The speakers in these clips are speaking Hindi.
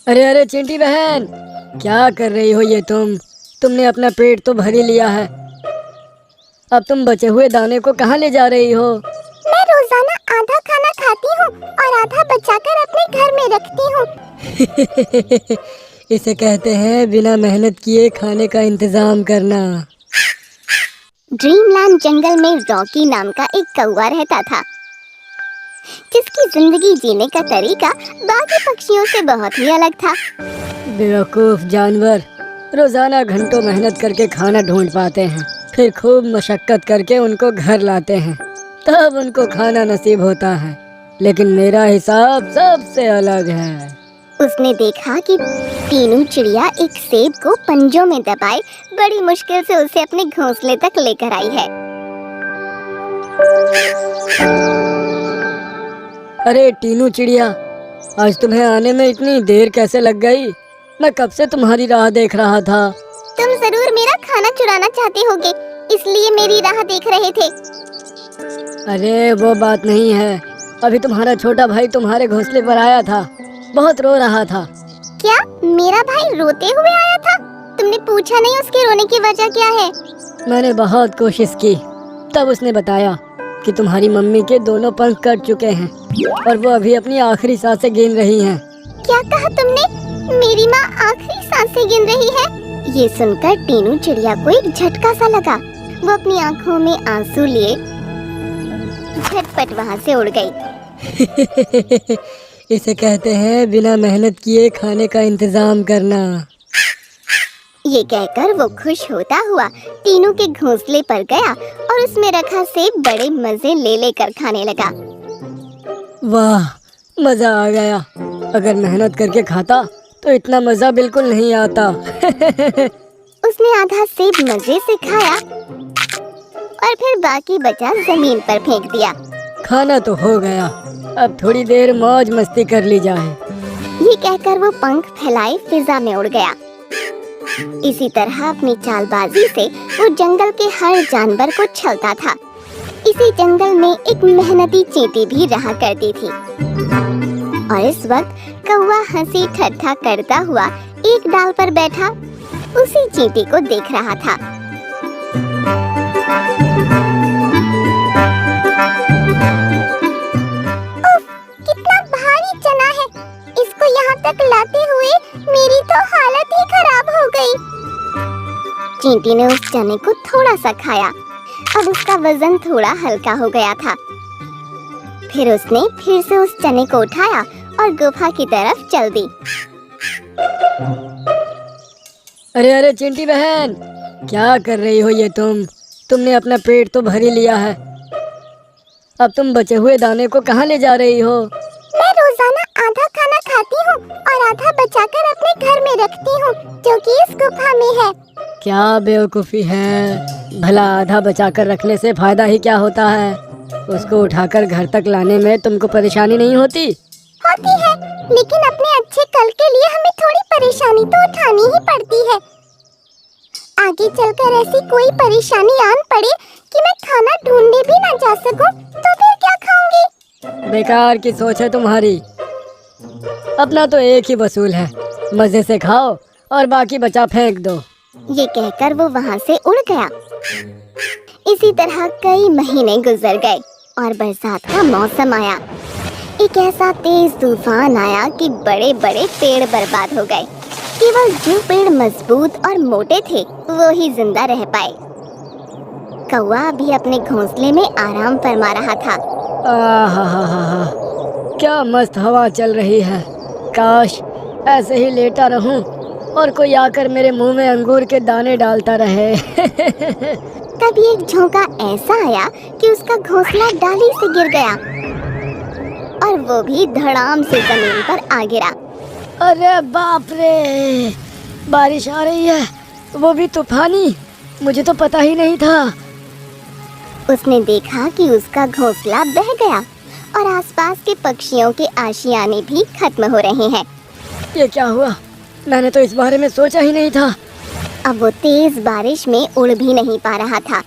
अरे अरे चिंटी बहन, क्या कर रही हो ये तुमने अपना पेट तो भर ही लिया है। अब तुम बचे हुए दाने को कहाँ ले जा रही हो? मैं रोजाना आधा खाना खाती हूँ और आधा बचाकर अपने घर में रखती हूँ। इसे कहते हैं बिना मेहनत किए खाने का इंतजाम करना। ड्रीमलैंड जंगल में रॉकी नाम का एक कौवा रहता था, जिसकी जिंदगी जीने का तरीका बाकी पक्षियों से बहुत ही अलग था। बेवकूफ जानवर रोजाना घंटों मेहनत करके खाना ढूंढ पाते हैं, फिर खूब मशक्कत करके उनको घर लाते हैं, तब उनको खाना नसीब होता है। लेकिन मेरा हिसाब सबसे अलग है। उसने देखा कि टीनू चिड़िया एक सेब को पंजों में दबाए बड़ी मुश्किल से उसे अपने घोंसले तक लेकर आई है। अरे टीनू चिड़िया, आज तुम्हें आने में इतनी देर कैसे लग गई? मैं कब से तुम्हारी राह देख रहा था। तुम जरूर मेरा खाना चुराना चाहते होगे, इसलिए मेरी राह देख रहे थे। अरे वो बात नहीं है, अभी तुम्हारा छोटा भाई तुम्हारे घोंसले पर आया था, बहुत रो रहा था। क्या मेरा भाई रोते हुए आया था? तुमने पूछा नहीं उसके रोने की वजह क्या है? मैंने बहुत कोशिश की, तब उसने बताया कि तुम्हारी मम्मी के दोनों पंख कट चुके हैं और वो अभी अपनी आखिरी सांसें गिन रही हैं। क्या कहा तुमने? मेरी माँ आखिरी सांसें गिन रही है? ये सुनकर टीनू चिड़िया को एक झटका सा लगा। वो अपनी आँखों में आंसू लिए झटपट वहाँ से उड़ गई। इसे कहते हैं बिना मेहनत किए खाने का इंतजाम करना। ये कहकर वो खुश होता हुआ टीनू के घोंसले पर गया और उसमें रखा सेब बड़े मजे ले लेकर खाने लगा। वाह, मजा आ गया। अगर मेहनत करके खाता तो इतना मजा बिल्कुल नहीं आता। उसने आधा सेब मजे से खाया और फिर बाकी बचा जमीन पर फेंक दिया। खाना तो हो गया, अब थोड़ी देर मौज मस्ती कर ली जाए। ये कहकर वो पंख फैलाए फिजा में उड़ गया। इसी तरह अपनी चालबाजी से वो जंगल के हर जानवर को छलता था। इसी जंगल में एक मेहनती चींटी भी रहा करती थी और इस वक्त कौवा हंसी ठट्ठा करता हुआ एक डाल पर बैठा उसी चींटी को देख रहा था। उफ, कितना भारी चना है। इसको यहाँ तक लाते हुए मेरी तो हालत ही खराब हो गई। चींटी ने उस चने को थोड़ा सा खाया, अब उसका वजन थोड़ा हल्का हो गया था। फिर उसने फिर से उस चने को उठाया और गुफा की तरफ चल दी। अरे अरे चिंटी बहन, क्या कर रही हो ये तुमने अपना पेट तो भर ही लिया है। अब तुम बचे हुए दाने को कहाँ ले जा रही हो? मैं रोजाना आधा खाना खाती हूँ और आधा बचाकर अपने घर में रखती हूँ, जो कि इस गुफा में है। क्या बेवकूफ़ी है, भला आधा बचाकर रखने से फायदा ही क्या होता है? उसको उठाकर घर तक लाने में तुमको परेशानी नहीं होती? होती है, लेकिन अपने अच्छे कल के लिए हमें थोड़ी परेशानी तो उठानी ही पड़ती है। आगे चलकर ऐसी कोई परेशानी आन पड़े कि मैं खाना ढूंढने भी ना जा सकूं, तो फिर क्या खाऊंगी? बेकार की सोच है तुम्हारी। अपना तो एक ही वसूल है, मजे से खाओ और बाकी बचा फेंक दो। ये कहकर वो वहाँ से उड़ गया। इसी तरह कई महीने गुजर गए और बरसात का मौसम आया। एक ऐसा तेज तूफान आया कि बड़े बड़े पेड़ बर्बाद हो गए। केवल जो पेड़ मजबूत और मोटे थे वो ही जिंदा रह पाए। कौवा भी अपने घोंसले में आराम फरमा रहा था। आहा, क्या मस्त हवा चल रही है। काश ऐसे ही लेटा रहूं और कोई आकर मेरे मुंह में अंगूर के दाने डालता रहे। तभी एक झोंका ऐसा आया कि उसका घोंसला डाली से गिर गया और वो भी धड़ाम से जमीन पर आ गिरा। अरे बाप रे, बारिश आ रही है, वो भी तूफानी। मुझे तो पता ही नहीं था। उसने देखा कि उसका घोंसला बह गया और आसपास के पक्षियों के आशियाने भी खत्म हो रहे हैं। ये क्या हुआ? मैंने तो इस बारे में सोचा ही नहीं था। अब वो तेज बारिश में उड़ भी नहीं पा रहा था।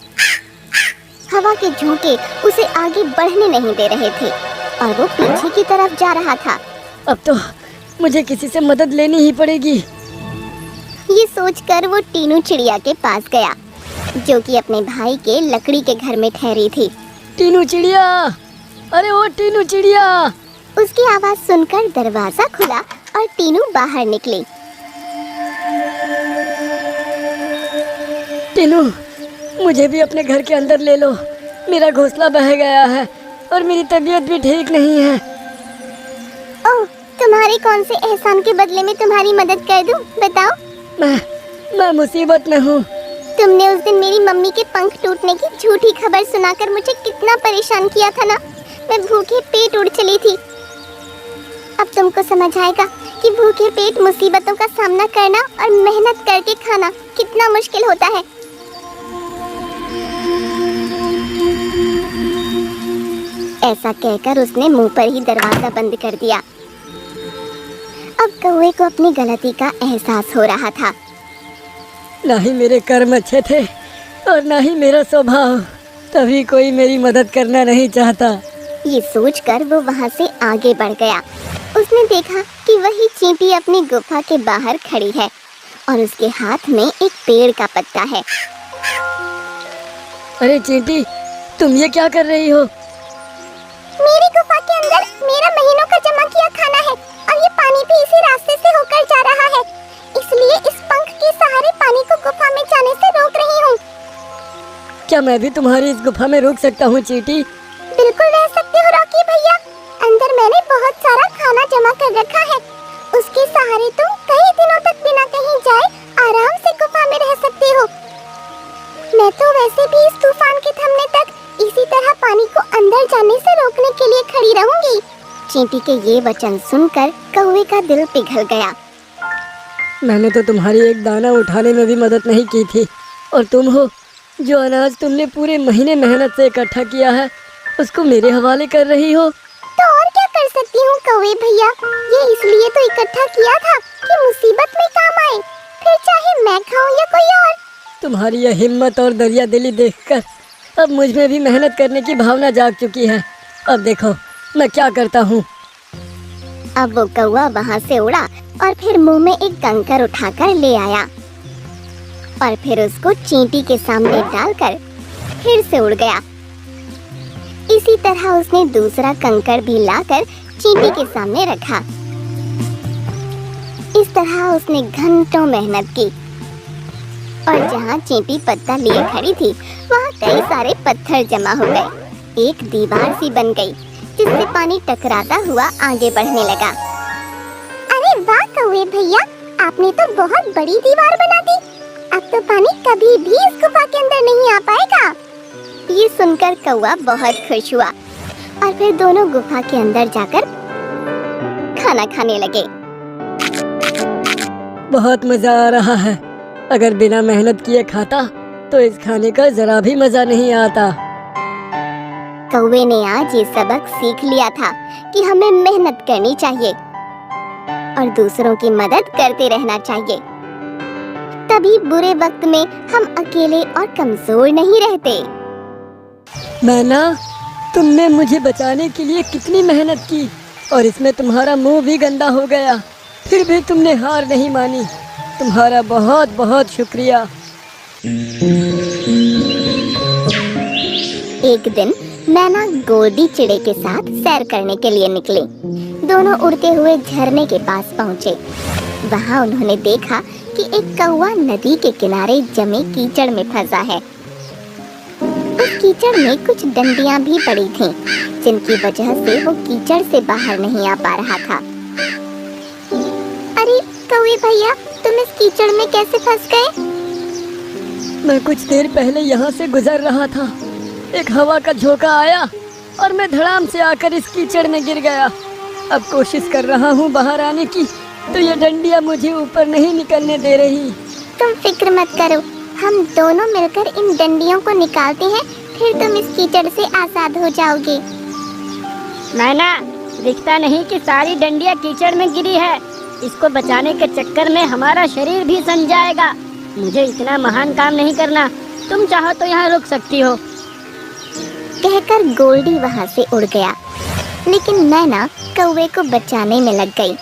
हवा के झोंके उसे आगे बढ़ने नहीं दे रहे थे और वो पीछे की तरफ जा रहा था। अब तो मुझे किसी से मदद लेनी ही पड़ेगी। ये सोचकर वो टीनू चिड़िया के पास गया, जो कि अपने भाई के लकड़ी के घर में ठहरी थी। टीनू चिड़िया, अरे ओ टीनू चिड़िया। उसकी आवाज सुनकर दरवाजा खुला और टीनू बाहर निकली। टीनू, मुझे भी अपने घर के अंदर ले लो। मेरा घोंसला बह गया है और मेरी तबीयत भी ठीक नहीं है। ओह, तुम्हारे कौन से एहसान के बदले में तुम्हारी मदद कर दूं? बताओ। मैं मुसीबत में हूँ। तुमने उस दिन मेरी मम्मी के पंख टूटने की झूठी खबर सुनाकर मुझे कितना परेशान किया था ना। मैं भूखे पेट उड़ चली थी। अब तुमको समझ आएगा कि भूखे पेट मुसीबतों का सामना करना और मेहनत करके खाना कितना मुश्किल होता है। ऐसा कहकर उसने मुंह पर ही दरवाजा बंद कर दिया। अब कौवे को अपनी गलती का एहसास हो रहा था। ना ही मेरे कर्म अच्छे थे और ना ही मेरा स्वभाव, तभी कोई मेरी मदद करना नहीं चाहता। ये सोचकर वो वहाँ से आगे बढ़ गया। उसने देखा कि वही चींटी अपनी गुफा के बाहर खड़ी है और उसके हाथ में एक पेड़ का पत्ता है। अरे चींटी, तुम ये क्या कर रही हो? मेरी गुफा के अंदर मेरा महीनों का जमा किया खाना है और ये पानी भी इसी रास्ते से होकर जा रहा है, इसलिए इस पंख के सहारे पानी को गुफा में जाने से रोक रही हूँ। क्या मैं भी तुम्हारी इस गुफा में रुक सकता हूँ चींटी? बिल्कुल रह सकते हो रॉकी भैया। अंदर मैंने बहुत सारा खाना जमा कर रखा है। उसके सहारे तुम कई दिनों तक बिना कहीं जाए आराम से गुफा में रह सकते हो। मैं तो वैसे भी इस तूफान के थमने तक इसी तरह पानी को अंदर जाने से रोकने के लिए खड़ी रहूंगी। चींटी के ये वचन सुनकर कौवे का दिल पिघल गया। मैंने तो तुम्हारी एक दाना उठाने में भी मदद नहीं की थी, और तुम हो जो अनाज तुमने पूरे महीने मेहनत से इकट्ठा किया है उसको मेरे हवाले कर रही हो। तो और क्या कर सकती हूँ कौवे भैया, ये इसलिए तो इकट्ठा किया था कि मुसीबत में काम आए, फिर चाहे मैं खाऊं या कोई और। तुम्हारी यह हिम्मत और दरिया दिली देखकर अब मुझ में भी मेहनत करने की भावना जाग चुकी है। अब देखो मैं क्या करता हूँ। अब वो कौवा वहाँ से उड़ा और फिर मुंह में एक कंकर उठाकर ले आया और फिर उसको चींटी के सामने डालकर फिर से उड़ गया। इसी तरह उसने दूसरा कंकर भी लाकर चींटी के सामने रखा। इस तरह उसने घंटों मेहनत की और जहाँ चींटी पत्ता लिए खड़ी थी वहाँ कई सारे पत्थर जमा हो गए। एक दीवार सी बन गई जिससे पानी टकराता हुआ आगे बढ़ने लगा। अरे वाह कौवे भैया, आपने तो बहुत बड़ी दीवार बना दी। अब तो पानी कभी भी इस गुफा के अंदर नहीं आ पाएगा। ये सुनकर कौवा बहुत खुश हुआ और फिर दोनों गुफा के अंदर जाकर खाना खाने लगे। बहुत मजा आ रहा है। अगर बिना मेहनत किए खाता तो इस खाने का जरा भी मजा नहीं आता। कौवे ने आज ये सबक सीख लिया था कि हमें मेहनत करनी चाहिए और दूसरों की मदद करते रहना चाहिए। तभी बुरे वक्त में हम अकेले और कमजोर नहीं रहते। मैना, तुमने मुझे बचाने के लिए कितनी मेहनत की और इसमें तुम्हारा मुंह भी गंदा हो गया, फिर भी तुमने हार नहीं मानी। तुम्हारा बहुत बहुत शुक्रिया। एक दिन मैना गोल्डी चिड़े के साथ सैर करने के लिए निकली। दोनों उड़ते हुए झरने के पास पहुँचे। वहाँ उन्होंने देखा कि एक कौवा नदी के किनारे जमे कीचड़ में फंसा है। उस कीचड़ में कुछ डंडियां भी पड़ी थीं, जिनकी वजह से वो कीचड़ से बाहर नहीं आ पा रहा था। अरे कौवे भैया, तुम इस कीचड़ में कैसे फंस गए? मैं कुछ देर पहले यहाँ से गुजर रहा था। एक हवा का झोंका आया और मैं धड़ाम से आकर इस कीचड़ में गिर गया। अब कोशिश कर रहा हूँ बाहर आने की, तो ये डंडियाँ मुझे ऊपर नहीं निकलने दे रही। तुम फिक्र मत करो, हम दोनों मिलकर इन डंडियों को निकालते हैं, फिर तुम इस कीचड़ से आजाद हो जाओगे। मैना, दिखता नहीं कि सारी डंडियाँ कीचड़ में गिरी है। इसको बचाने के चक्कर में हमारा शरीर भी सन जाएगा। मुझे इतना महान काम नहीं करना। तुम चाहो तो यहाँ रुक सकती हो। कहकर गोल्डी वहाँ से उड़ गया, लेकिन मैना कौवे को बचाने में लग गई।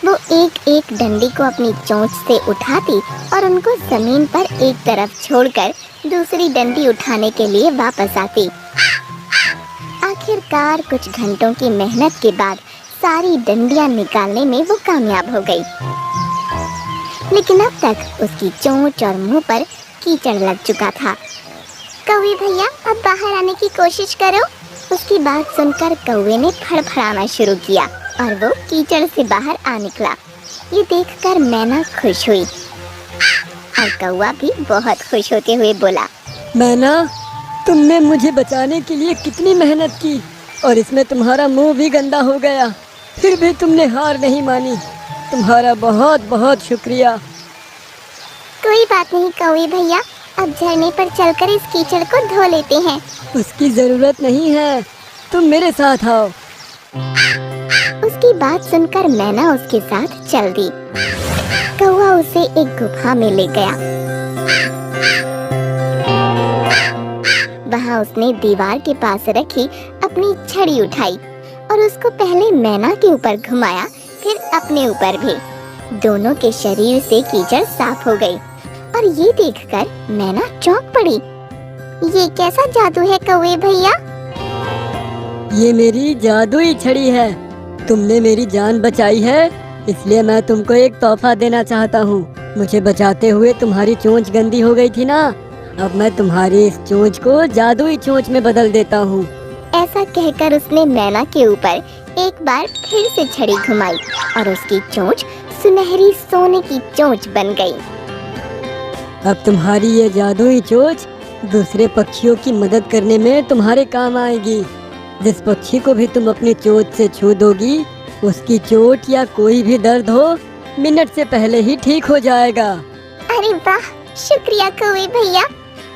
वो एक एक डंडी को अपनी चोंच से उठाती और उनको जमीन पर एक तरफ छोड़कर दूसरी डंडी उठाने के लिए वापस आती। आखिरकार कुछ घंटों की मेहनत के बाद सारी डंडियां निकालने में वो कामयाब हो गई। लेकिन अब तक उसकी चोंच और मुंह पर कीचड़ लग चुका था। कौवे भैया, अब बाहर आने की कोशिश करो। उसकी बात सुनकर कौवे ने फड़फड़ाना शुरू किया और वो कीचड़ से बाहर आ निकला। ये देखकर मैना खुश हुई और कौवा भी बहुत खुश होते हुए बोला, मैना, तुमने मुझे बचाने के लिए कितनी मेहनत की और इसमें तुम्हारा मुंह भी गंदा हो गया, फिर भी तुमने हार नहीं मानी। तुम्हारा बहुत बहुत शुक्रिया। कोई बात नहीं कौवे भैया, अब झरने पर चलकर इस कीचड़ को धो लेते हैं। उसकी जरूरत नहीं है, तुम मेरे साथ आओ। उसकी बात सुनकर मैना उसके साथ चल दी। कौवा उसे एक गुफा में ले गया। वहाँ उसने दीवार के पास रखी अपनी छड़ी उठाई और उसको पहले मैना के ऊपर घुमाया, फिर अपने ऊपर भी। दोनों के शरीर से कीचड़ साफ हो गई और ये देखकर मैना चौंक पड़ी। ये कैसा जादू है कौवे भैया? ये मेरी जादुई छड़ी है। तुमने मेरी जान बचाई है, इसलिए मैं तुमको एक तोहफा देना चाहता हूँ। मुझे बचाते हुए तुम्हारी चोंच गंदी हो गई थी ना, अब मैं तुम्हारी इस चोंच को जादुई चोंच में बदल देता हूँ। ऐसा कहकर उसने मैना के ऊपर एक बार फिर से छड़ी घुमाई और उसकी चोंच सुनहरी सोने की चोंच बन गई। अब तुम्हारी ये जादुई चोंच दूसरे पक्षियों की मदद करने में तुम्हारे काम आएगी। जिस पक्षी को भी तुम अपनी चोंच से छू दोगी, उसकी चोट या कोई भी दर्द हो, मिनट से पहले ही ठीक हो जाएगा। अरे वाह, शुक्रिया कौवे भैया।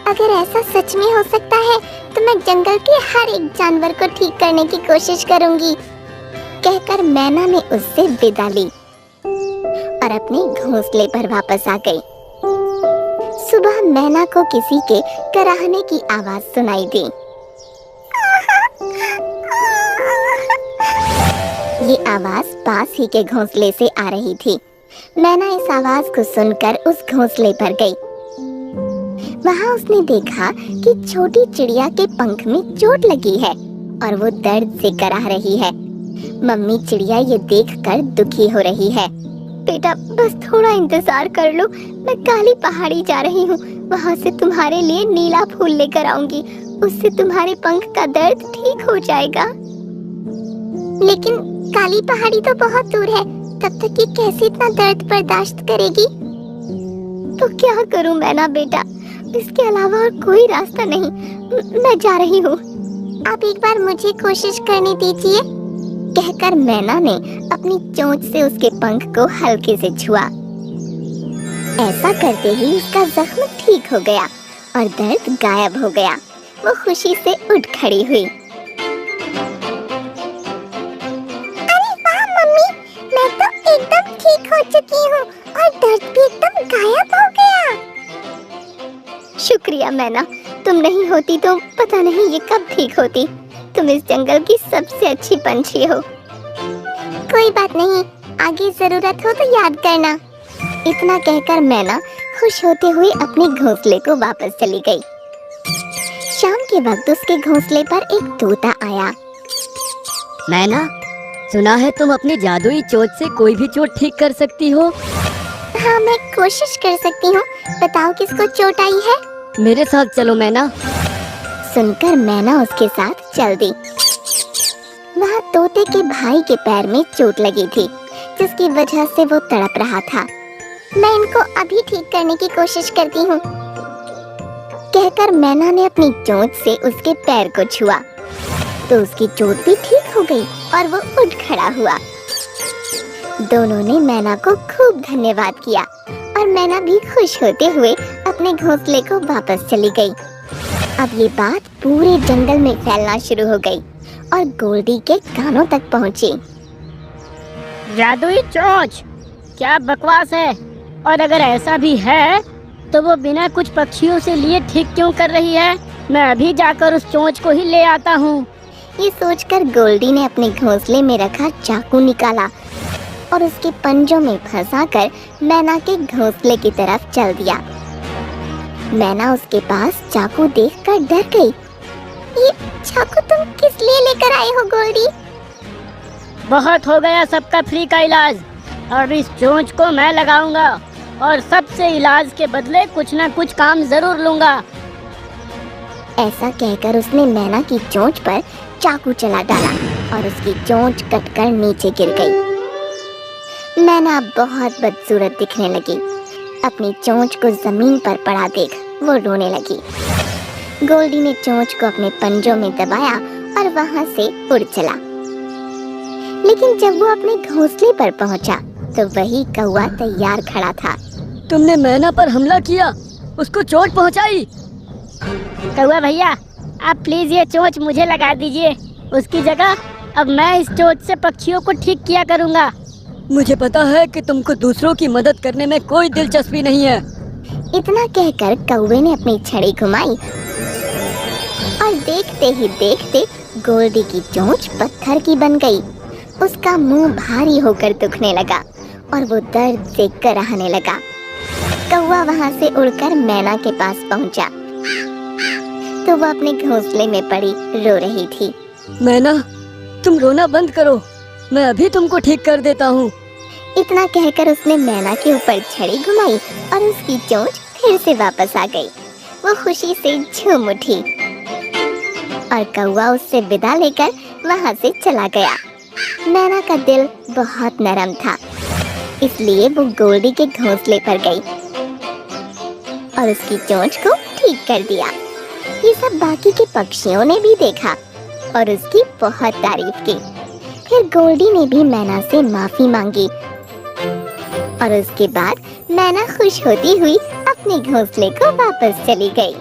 अगर ऐसा सच में हो सकता है तो मैं जंगल के हर एक जानवर को ठीक करने की कोशिश करूंगी। कहकर मैना ने उससे विदा ली और अपने घोंसले पर वापस आ गई। सुबह मैना को किसी के कराहने की आवाज सुनाई दी। ये आवाज पास ही के घोंसले से आ रही थी। मैना इस आवाज को सुनकर उस घोंसले पर गई। वहाँ उसने देखा कि छोटी चिड़िया के पंख में चोट लगी है और वो दर्द से कराह रही है। मम्मी चिड़िया ये देखकर दुखी हो रही है। बेटा, बस थोड़ा इंतजार कर लो, मैं काली पहाड़ी जा रही हूँ। वहाँ से तुम्हारे लिए नीला फूल लेकर आऊंगी, उससे तुम्हारे पंख का दर्द ठीक हो जाएगा। लेकिन काली पहाड़ी तो बहुत दूर है, तब तक ये कैसे इतना दर्द बर्दाश्त करेगी? तो क्या करूं मैना बेटा, इसके अलावा और कोई रास्ता नहीं। मैं जा रही हूँ, आप एक बार मुझे कोशिश करने दीजिए। कहकर मैना ने अपनी चोंच से उसके पंख को हल्के से छुआ। ऐसा करते ही उसका जख्म ठीक हो गया और दर्द गायब हो गया। वो खुशी से उठ खड़ी हुई। अरे वाह मम्मी, मैं तो एकदम ठीक हो चुकी हूँ और दर्द भी एकदम गायब हो गया। शुक्रिया मैना, तुम नहीं होती तो पता नहीं ये कब ठीक होती। तुम इस जंगल की सबसे अच्छी पंछी हो। कोई बात नहीं, आगे जरूरत हो तो याद करना। इतना कहकर मैना खुश होते हुए अपने घोंसले को वापस चली गई। शाम के वक्त उसके घोंसले पर एक तोता आया। मैना, सुना है तुम अपनी जादुई चोंच से कोई भी चोट ठीक कर सकती हो। हाँ, मैं कोशिश कर सकती हूँ। बताओ किसको चोट आई है? मेरे साथ चलो मैना। सुनकर मैना उसके साथ चल दी। वहाँ तोते के भाई के पैर में चोट लगी थी, जिसकी वजह से वो तड़प रहा था। मैं इनको अभी ठीक करने की कोशिश करती हूँ। कहकर मैना ने अपनी चोंच से उसके पैर को छुआ तो उसकी चोट भी ठीक हो गई और वो उठ खड़ा हुआ। दोनों ने मैना को खूब धन्यवाद किया और मैना भी खुश होते हुए अपने घोंसले को वापस चली गई। अब ये बात पूरे जंगल में फैलना शुरू हो गई और गोल्डी के कानों तक पहुंची। जादुई चोंच, क्या बकवास है? और अगर ऐसा भी है तो वो बिना कुछ पक्षियों से लिए ठीक क्यों कर रही है? मैं अभी जाकर उस चोंच को ही ले आता हूँ। ये सोचकर गोल्डी ने अपने घोंसले में रखा चाकू निकाला और उसके पंजों में फंसाकर मैना के घोंसले की तरफ चल दिया। मैना उसके पास चाकू देखकर डर गई। ये चाकू तुम किस लिए लेकर आए हो गोल्डी? बहुत हो गया सबका फ्री का इलाज, और इस चोंच को मैं लगाऊंगा और सबसे इलाज के बदले कुछ न कुछ काम जरूर लूंगा। ऐसा कहकर उसने मैना की चोंच पर चाकू चला डाला और उसकी चोंच कटकर नीचे गिर गई। मैना बहुत बदसूरत दिखने लगी। अपनी चोंच को जमीन पर पड़ा देख वो रोने लगी। गोल्डी ने चोंच को अपने पंजों में दबाया और वहां से उड़ चला। लेकिन जब वो अपने घोंसले पर पहुंचा तो वही कौवा तैयार खड़ा था। तुमने मैना पर हमला किया, उसको चोट पहुंचाई। कौवा भैया, आप प्लीज ये चोंच मुझे लगा दीजिए। उसकी जगह अब मैं इस चोंच से पक्षियों को ठीक किया करूंगा। मुझे पता है कि तुमको दूसरों की मदद करने में कोई दिलचस्पी नहीं है। इतना कहकर कौवे ने अपनी छड़ी घुमाई और देखते ही देखते गोल्डी की चोंच पत्थर की बन गई। उसका मुंह भारी होकर दुखने लगा और वो दर्द से कराहने लगा। कौवा वहां से उड़कर मैना के पास पहुंचा तो वो अपने घोंसले में पड़ी रो रही थी। मैना, तुम रोना बंद करो, मैं अभी तुमको ठीक कर देता हूँ। इतना कहकर उसने मैना के ऊपर छड़ी घुमाई और उसकी चोंच फिर से वापस आ गई। वो खुशी से झूम उठी और कौवा उससे विदा लेकर वहां से चला गया। मैना का दिल बहुत नरम था, इसलिए वो गोल्डी के घोंसले पर गई और उसकी चोंच को ठीक कर दिया। ये सब बाकी के पक्षियों ने भी देखा और उसकी बहुत तारीफ की। फिर गोल्डी ने भी मैना से माफी मांगी और उसके बाद मैना खुश होती हुई अपने घोंसले को वापस चली गई।